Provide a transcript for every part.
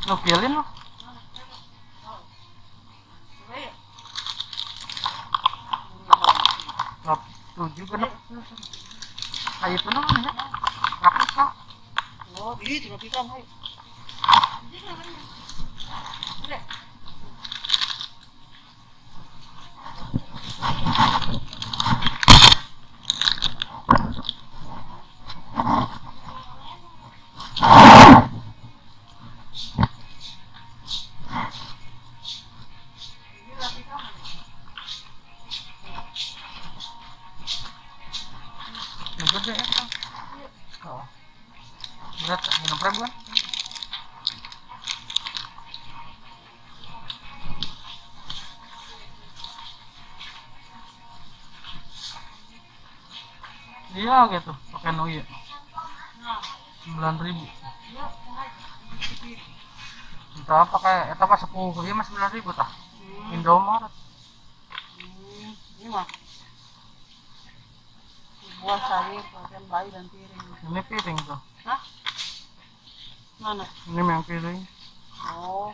Nukilin lo. Nggak tujuh kan? Kayak itu namanya. Rapis lah. Oh, di tinggal pikan, hai. Gede ya kan? Oh. Berat minum berapa kan? Iya gitu, pakai Noya 9.000. Entah apa kayak eta pas 10 iya mas 9.000 tah. Indomaret. Ini mah buah sayur, pakaian bayi dan piring. Ini piring tuh. Hah? Mana? Ini yang piring Oh,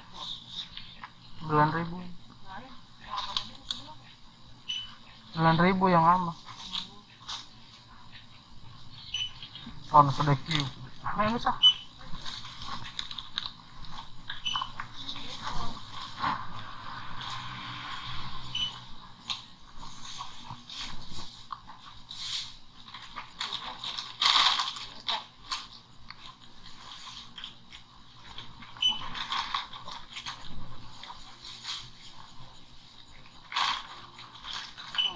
9.000. 9.000 yang ama. Oh, sudah Q. Nah, ini sah.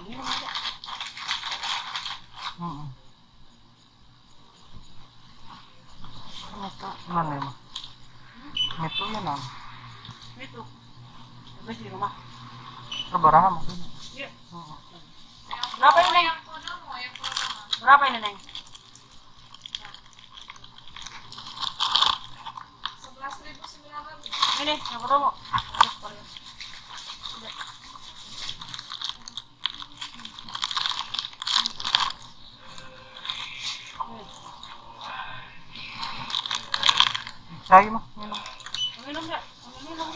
ini mana? Mana ya mah? Itu ya nam. Itu. Habis di rumah. Keberapa maksudnya? Iya. Berapa ini, Neng? Berapa ini, Neng? 11.900. Ini, yang ketemu. Cai mah minum. Minum enggak? Minum.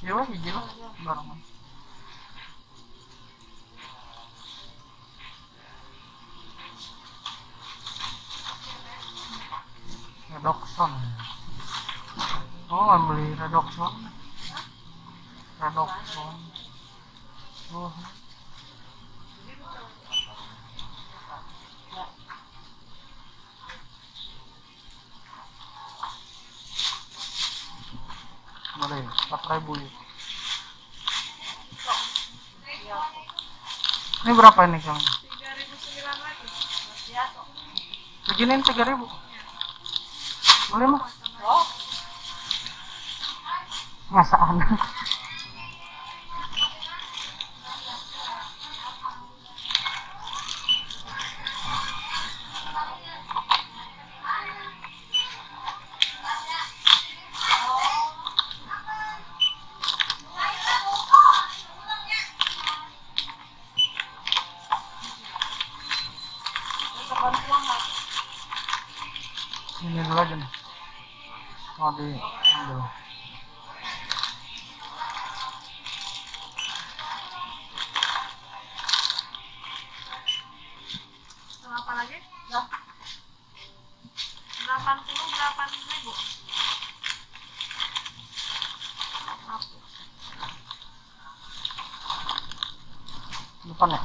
Ya wah hiji lah barengan. Redoxon. Oh, beli Redoxon. Redoxon. Oh. Boleh, 4.000 ya. Ini berapa ini Kang? 3.900. Beginiin 3.000. Boleh mah? Oh, Masaan. Ini dulu aja nih. Oh di ambil. apa lagi? 88.000. Depan ya?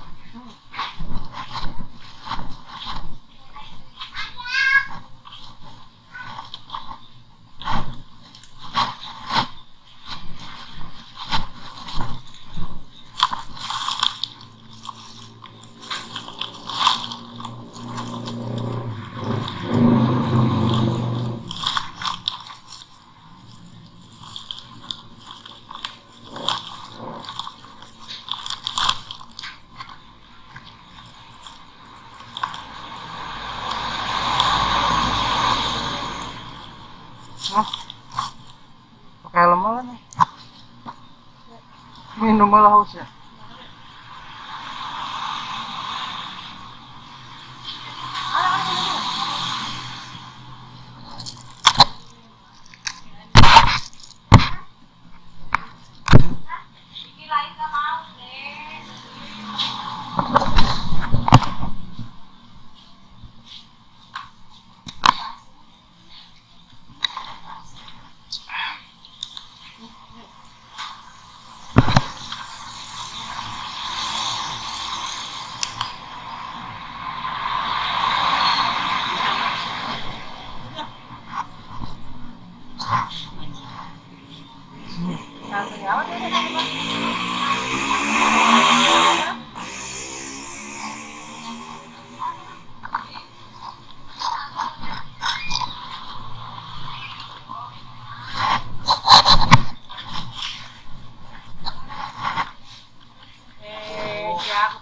minum malah haus ya.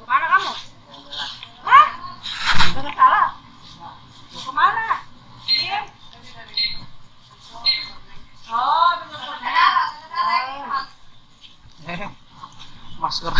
Kemana kamu? Hah? Jangan salah. Kemana? Diam. Oh, bener-bener. Masker.